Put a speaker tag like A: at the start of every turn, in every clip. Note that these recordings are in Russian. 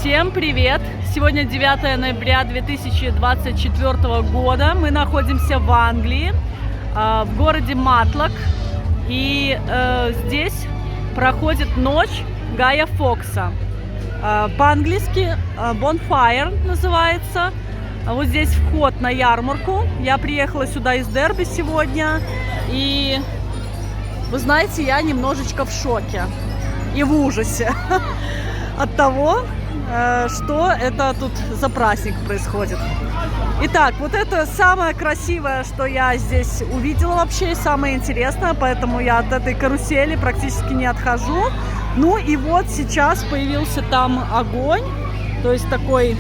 A: Всем привет! Сегодня 9 ноября 2024 года. Мы находимся в Англии, в городе Матлок. И здесь проходит ночь Гая Фокса. По-английски Bonfire называется. Вот здесь вход на ярмарку. Я приехала сюда из Дерби сегодня. И вы знаете, я немножечко в шоке и в ужасе от того, что это тут за праздник происходит. Итак, вот это самое красивое, что я здесь увидела вообще, и самое интересное, поэтому я от этой карусели практически не отхожу. Ну и вот сейчас появился там огонь, то есть такой,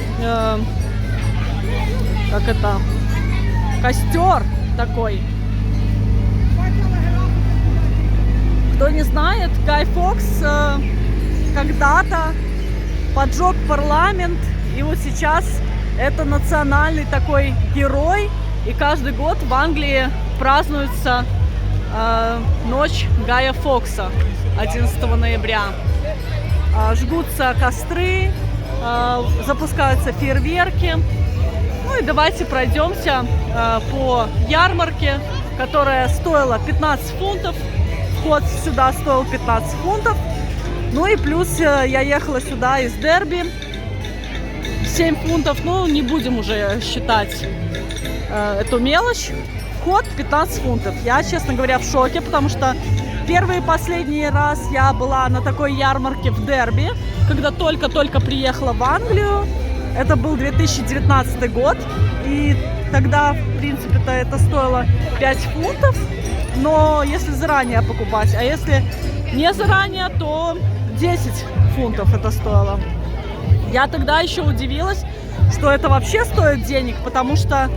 A: как это, костер такой. Кто не знает, Гай Фокс когда-то поджег парламент, и вот сейчас это национальный такой герой, и каждый год в Англии празднуется ночь Гая Фокса 11 ноября. Жгутся костры, запускаются фейерверки. Ну и давайте пройдемся по ярмарке, которая стоила 15 фунтов. Вход сюда стоил 15 фунтов. Ну и плюс я ехала сюда из Дерби. 7 фунтов, ну не будем уже считать эту мелочь. Вход 15 фунтов. Я, честно говоря, в шоке, потому что первый и последний раз я была на такой ярмарке в Дерби, когда только-только приехала в Англию. Это был 2019 год. И тогда, в принципе-то, это стоило 5 фунтов. Но если заранее покупать, а если не заранее, то 10 фунтов это стоило. Я тогда еще удивилась, что это вообще стоит денег, потому что,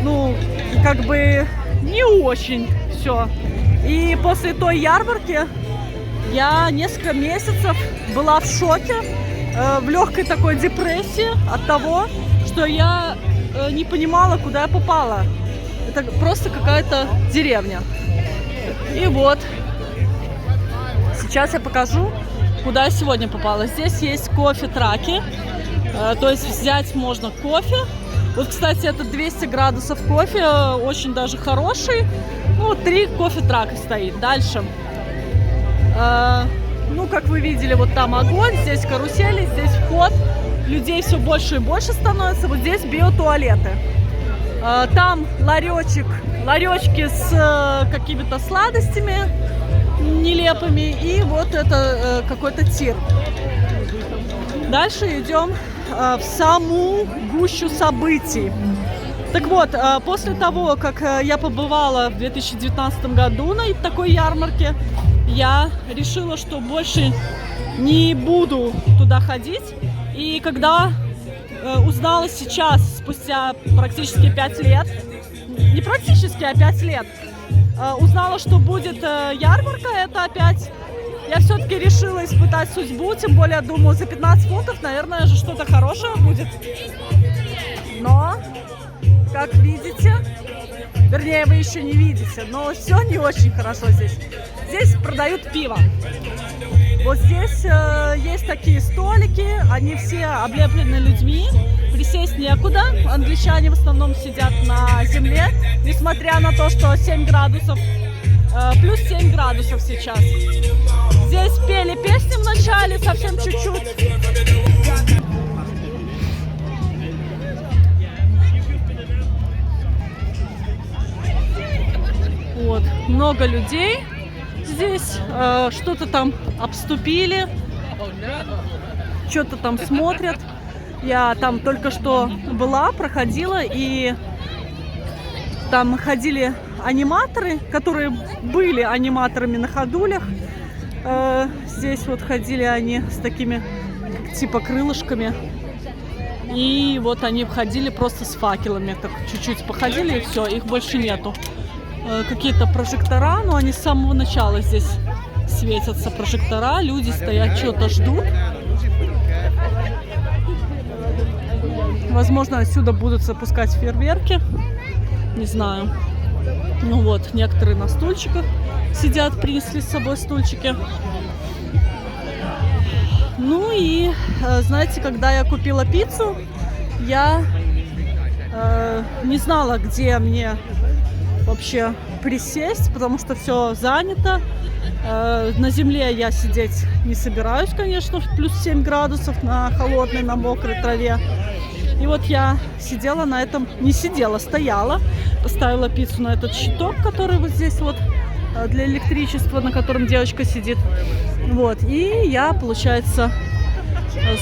A: ну, как бы не очень все. И после той ярмарки я несколько месяцев была в шоке, в легкой такой депрессии от того, что я не понимала, куда я попала. Это просто какая-то деревня. И вот, сейчас я покажу, куда я сегодня попала. Здесь есть кофе-траки, то есть взять можно кофе. Вот, кстати, это 200 градусов кофе, очень даже хороший. Ну, 3 кофе-трака стоит. Дальше, ну, как вы видели, вот там огонь, здесь карусели, здесь вход. Людей все больше и больше становится. Вот здесь биотуалеты. Там ларечки с какими-то сладостями нелепыми, и вот это какой-то тир. Дальше идем в саму гущу событий. Так вот, после того, как я побывала в 2019 году на такой ярмарке, я решила, что больше не буду туда ходить. И когда узнала сейчас, спустя практически 5 лет, не практически, а 5 лет, узнала, что будет ярмарка, это опять, я все-таки решила испытать судьбу, тем более, думаю, за 15 фунтов, наверное, же что-то хорошее будет. Но, как видите, вернее, вы еще не видите, но все не очень хорошо здесь. Здесь продают пиво. Вот здесь есть такие столики, они все облеплены людьми, присесть некуда, англичане в основном сидят на земле, несмотря на то, что 7 градусов, плюс 7 градусов сейчас. Здесь пели песни в начале, совсем чуть-чуть. Вот, много людей. Здесь что-то там обступили, что-то там смотрят. Я там только что была, проходила, и там ходили аниматоры, которые были аниматорами на ходулях. Здесь вот ходили они с такими типа крылышками. И вот они ходили просто с факелами. Так чуть-чуть походили, и все, их больше нету. Какие-то прожектора, но они с самого начала здесь светятся, прожектора, люди стоят, что-то ждут. Возможно, отсюда будут запускать фейерверки, не знаю. Ну вот, некоторые на стульчиках сидят, принесли с собой стульчики. Ну и, знаете, когда я купила пиццу, я не знала, где мне вообще присесть, потому что все занято. На земле я сидеть не собираюсь, конечно, в плюс 7 градусов на холодной, на мокрой траве. И вот я сидела на этом, не сидела, стояла, поставила пиццу на этот щиток, который вот здесь вот для электричества, на котором девочка сидит. Вот, и я, получается,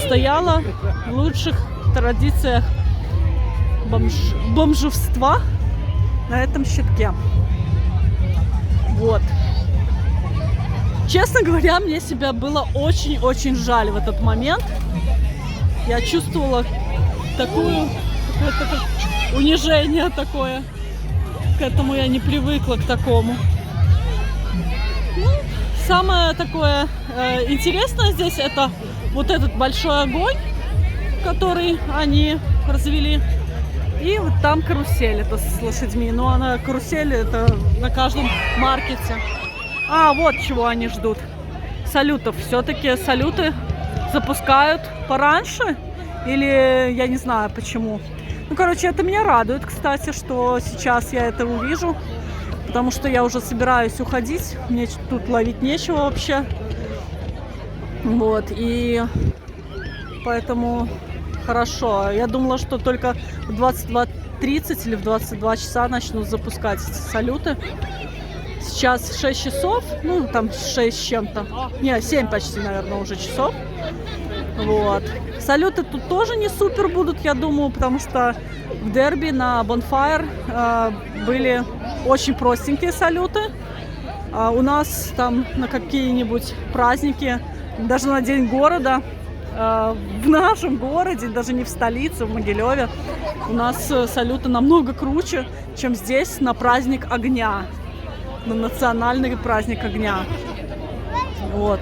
A: стояла в лучших традициях бомжевства на этом щитке. Вот. Честно говоря, мне себя было очень-очень жаль в этот момент. Я чувствовала такое унижение такое. К этому я не привыкла, к такому. Ну, самое такое интересное здесь это вот этот большой огонь, который они развели. И вот там карусель, это с лошадьми. Но она карусель, это на каждом маркете. А, вот чего они ждут. Салютов. Все-таки салюты запускают пораньше. Или я не знаю почему. Ну, короче, это меня радует, кстати, что сейчас я это увижу. Потому что я уже собираюсь уходить. Мне тут ловить нечего вообще. Вот. И поэтому хорошо. Я думала, что только в 22:30 или в 22 часа начнут запускать эти салюты. Сейчас 6 часов, ну там 6 с чем-то, не, 7 почти, наверное, уже часов. Вот. Салюты тут тоже не супер будут, я думаю, потому что в Дерби на Bonfire были очень простенькие салюты. У нас там на какие-нибудь праздники, даже на День города, в нашем городе, даже не в столице, в Могилеве, у нас салюты намного круче, чем здесь на праздник огня. На национальный праздник огня. Вот.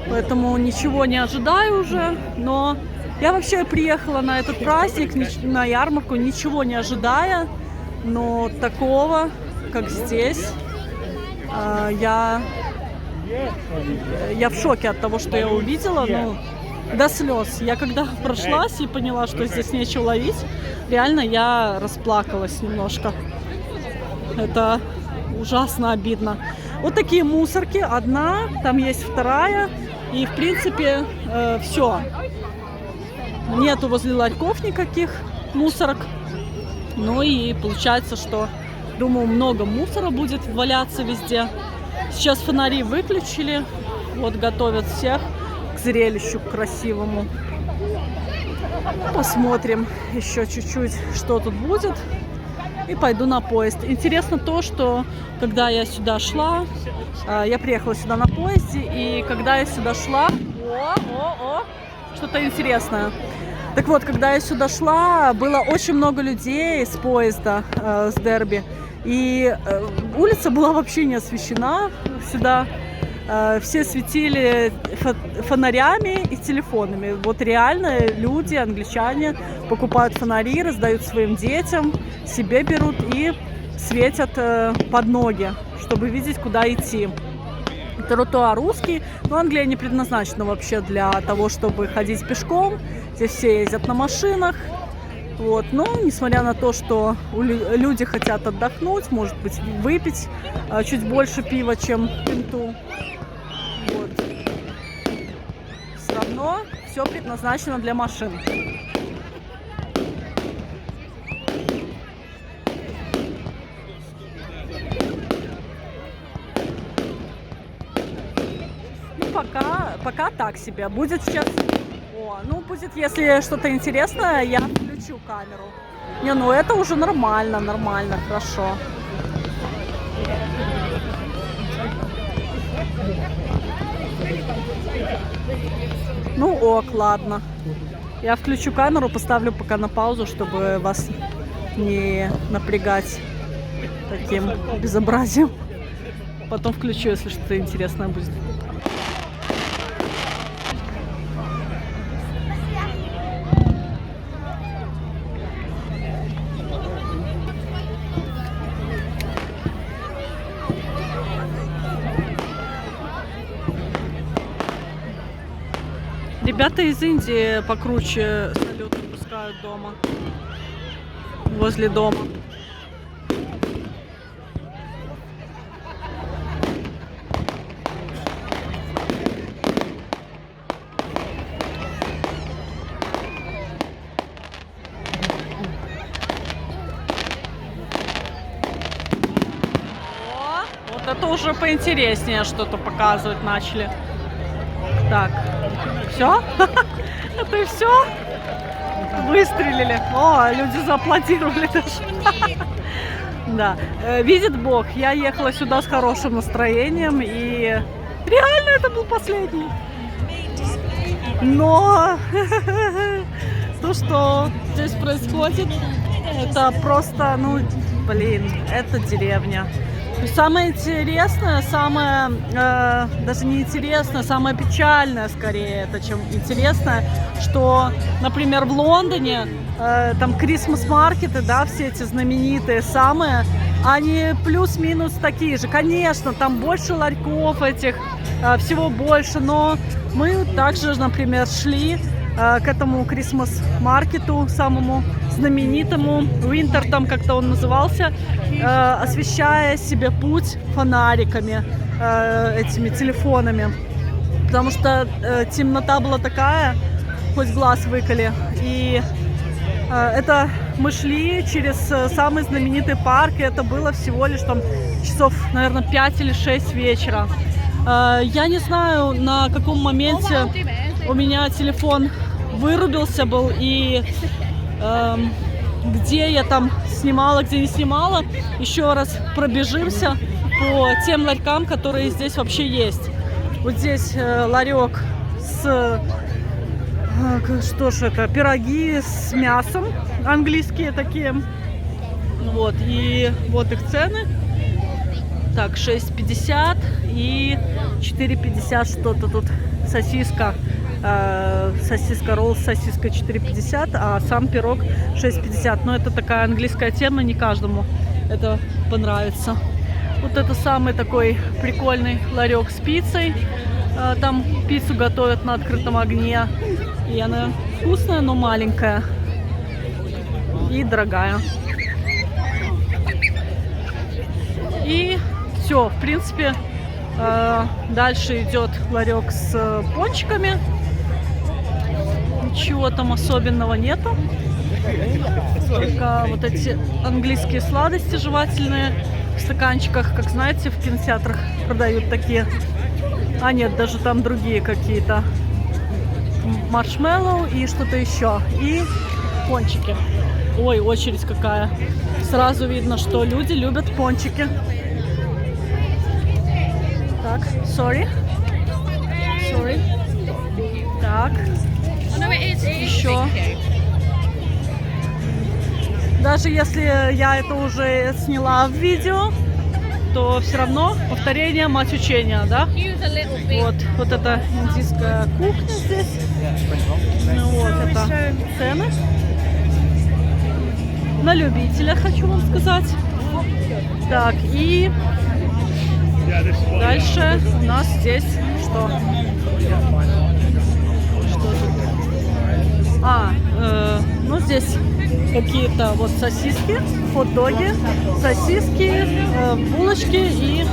A: Поэтому ничего не ожидаю уже. Но я вообще приехала на этот праздник, на ярмарку, ничего не ожидая. Но такого, как здесь, я в шоке от того, что я увидела. Ну, до слез. Я когда прошлась и поняла, что здесь нечего ловить, реально я расплакалась немножко. Это ужасно обидно. Вот такие мусорки. Одна, там есть вторая. И, в принципе, все. Нету возле ларьков никаких мусорок. Ну и получается, что, думаю, много мусора будет валяться везде. Сейчас фонари выключили. Вот готовят всех к зрелищу красивому. Посмотрим еще чуть-чуть, что тут будет. И пойду на поезд. Интересно то, что когда я сюда шла, я приехала сюда на поезде, и когда я сюда шла, что-то интересное. Так вот, когда я сюда шла, было очень много людей с поезда, с Дерби, и улица была вообще не освещена сюда. Все светили фонарями и телефонами. Вот реально люди, англичане, покупают фонари, раздают своим детям, себе берут и светят под ноги, чтобы видеть, куда идти. Тротуар узкий, но Англия не предназначена вообще для того, чтобы ходить пешком. Здесь все ездят на машинах. Вот. Но несмотря на то, что люди хотят отдохнуть, может быть, выпить чуть больше пива, чем пинту, вот, все равно все предназначено для машин. Ну, пока так себе. Будет сейчас... Ну, будет, если что-то интересное, я включу камеру. Не, ну это уже нормально, хорошо. Ну ок, ладно. Я включу камеру, поставлю пока на паузу, чтобы вас не напрягать таким безобразием. Потом включу, если что-то интересное будет. ребята из Индии покруче салюты пускают дома. Возле дома. Это уже поинтереснее что-то показывать начали. Так, все? Это и все? Выстрелили. О, люди зааплодировали даже. Да, видит Бог, я ехала сюда с хорошим настроением, и реально это был последний. Но то, что здесь происходит, это просто, ну, блин, это деревня. Самое интересное, даже не интересное, самое печальное скорее, это чем интересное, что, например, в Лондоне там Christmas-маркеты, да, все эти знаменитые самые, они плюс-минус такие же. Конечно, там больше ларьков этих, всего больше, но мы также, например, шли к этому Christmas-маркету, самому знаменитому, Winter там как-то он назывался, освещая себе путь фонариками, этими телефонами, потому что темнота была такая, хоть глаз выколи, и это мы шли через самый знаменитый парк, и это было всего лишь там часов, наверное, 5 или 6 вечера. Я не знаю, на каком моменте у меня телефон вырубился был, и где я там снимала, где не снимала, еще раз пробежимся по тем ларькам, которые здесь вообще есть. Вот здесь ларек с, что ж это, пироги с мясом, английские такие. Вот, и вот их цены. Так, 6,50 и 4,50 что-то тут. Сосиска. Сосиска ролл с сосиской 4,50, а сам пирог 6,50. Но это такая английская тема, не каждому это понравится. Вот это самый такой прикольный ларек с пиццей. Там пиццу готовят на открытом огне. И она вкусная, но маленькая. И дорогая. И все, в принципе, дальше идет ларек с пончиками. Ничего там особенного нету. Только вот эти английские сладости жевательные в стаканчиках, как знаете, в кинотеатрах продают такие. А нет, даже там другие какие-то. Маршмеллоу и что-то еще. И пончики. Ой, очередь какая. Сразу видно, что люди любят пончики. Так, sorry. Так. Еще. Даже если я это уже сняла в видео, то все равно повторение мать учения, да? Вот это индийская кухня здесь. Ну, вот это цены. На любителя, хочу вам сказать. Так, и дальше у нас здесь что? Ну здесь какие-то вот сосиски, хот-доги, сосиски, булочки и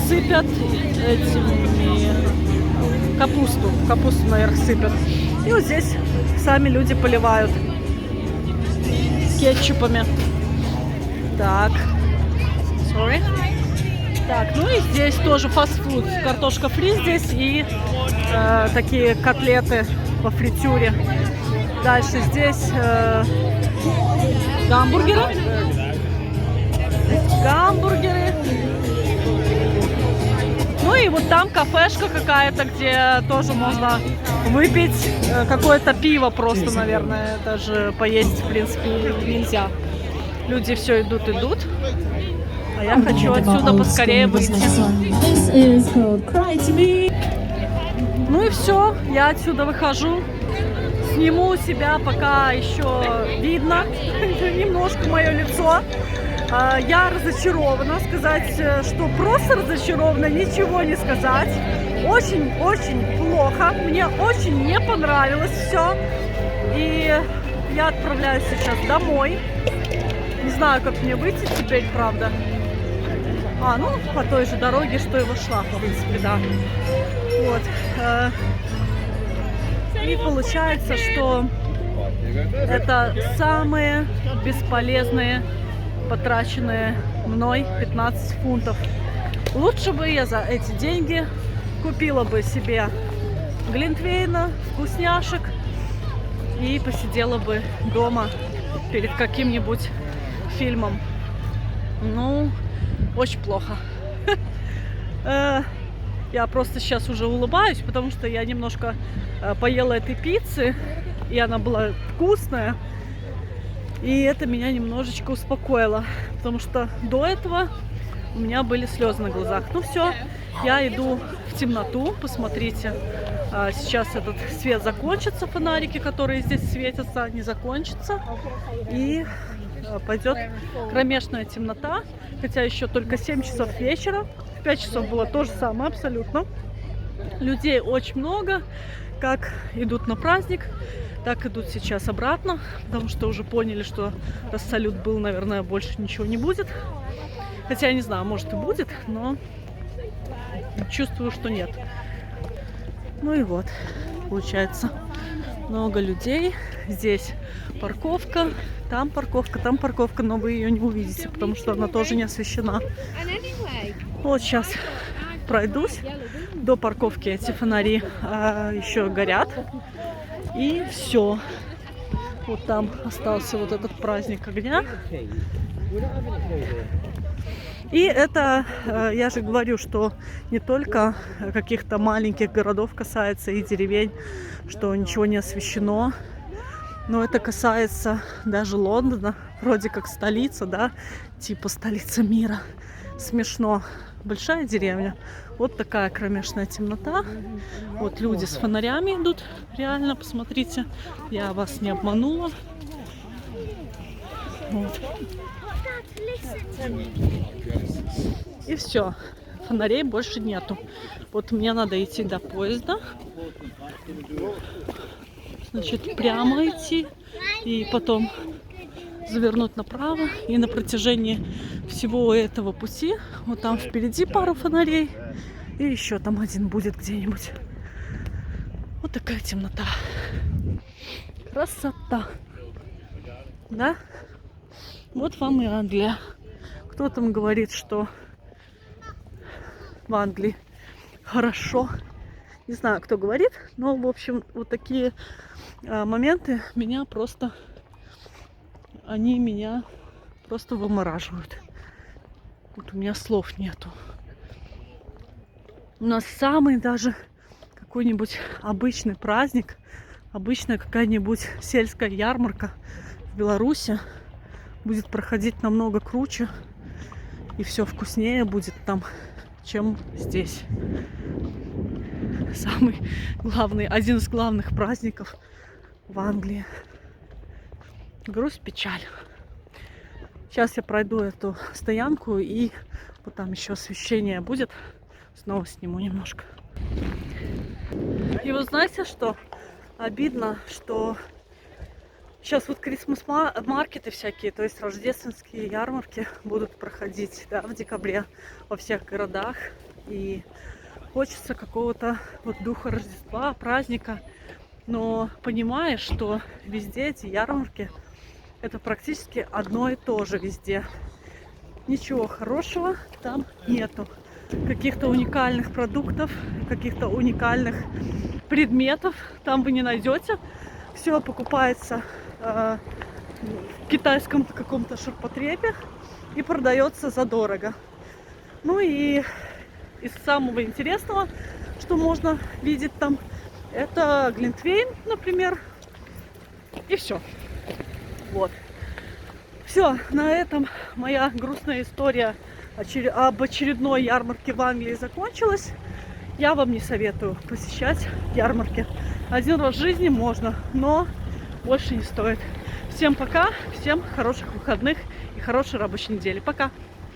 A: сыпят этими капусту наверх сыпят. И вот здесь сами люди поливают кетчупами. Так, sorry. Так, ну и здесь тоже фастфуд, картошка фри здесь и такие котлеты по фритюре. Дальше здесь гамбургеры. Ну и вот там кафешка какая-то, где тоже можно выпить какое-то пиво просто, наверное. Даже поесть, в принципе, нельзя. Люди все идут. А я хочу отсюда поскорее выйти. Ну и все, я отсюда выхожу. Сниму себя, пока еще видно немножко мое лицо. Я разочарована. Сказать, что просто разочарована, ничего не сказать. очень-очень плохо. Мне очень не понравилось все. И я отправляюсь сейчас домой. Не знаю, как мне выйти теперь, правда. Ну, по той же дороге, что и вошла, в принципе, да. Вот. И получается, что это самые бесполезные потраченные мной 15 фунтов. Лучше бы я за эти деньги купила бы себе глинтвейна, вкусняшек и посидела бы дома перед каким-нибудь фильмом. Ну, очень плохо. Я просто сейчас уже улыбаюсь, потому что я немножко поела этой пиццы, и она была вкусная. И это меня немножечко успокоило, потому что до этого у меня были слезы на глазах. Ну все, я иду в темноту, посмотрите. Сейчас этот свет закончится, фонарики, которые здесь светятся, они закончатся. И пойдет кромешная темнота, хотя еще только 7 часов вечера. В 5 часов было то же самое абсолютно. Людей очень много, как идут на праздник, так идут сейчас обратно, потому что уже поняли, что раз салют был, наверное, больше ничего не будет. Хотя я не знаю, может и будет, но чувствую, что нет. Ну и вот, получается, много людей. Здесь парковка, там парковка, но вы ее не увидите, потому что она тоже не освещена. Вот сейчас пройдусь. До парковки эти фонари еще горят. И все. Вот там остался вот этот праздник огня. И это, я же говорю, что не только каких-то маленьких городов касается и деревень, что ничего не освещено, но это касается даже Лондона, вроде как столица, да, типа столица мира. Смешно. Большая деревня. Вот такая кромешная темнота. Вот люди с фонарями идут. Реально, посмотрите. Я вас не обманула. Вот. И все. Фонарей больше нету. Вот мне надо идти до поезда. Значит, прямо идти. И потом завернуть направо. И на протяжении всего этого пути вот там впереди пару фонарей. И еще там один будет где-нибудь. Вот такая темнота. Красота. Да? Вот вам и Англия. Кто там говорит, что в Англии хорошо. Не знаю, кто говорит, но, в общем, вот такие моменты меня просто... Они меня просто вымораживают. Вот у меня слов нету. У нас самый даже какой-нибудь обычный праздник, обычная какая-нибудь сельская ярмарка в Беларуси будет проходить намного круче. И все вкуснее будет там, чем здесь. Самый главный, один из главных праздников в Англии. Грусть, печаль. Сейчас я пройду эту стоянку, и вот там еще освещение будет. Снова сниму немножко. И вы знаете, что обидно, что сейчас вот крисмас-маркеты всякие, то есть рождественские ярмарки будут проходить, да, в декабре во всех городах. И хочется какого-то вот духа Рождества, праздника. Но понимаешь, что везде эти ярмарки это практически одно и то же везде. Ничего хорошего там нету. Каких-то уникальных продуктов, каких-то уникальных предметов там вы не найдете. Все покупается в китайском каком-то ширпотребе и продается задорого. Ну и из самого интересного, что можно видеть там, это глинтвейн, например. И все. Вот. Все, на этом моя грустная история об очередной ярмарке в Англии закончилась. Я вам не советую посещать ярмарки. Один раз в жизни можно, но больше не стоит. Всем пока, всем хороших выходных и хорошей рабочей недели. Пока!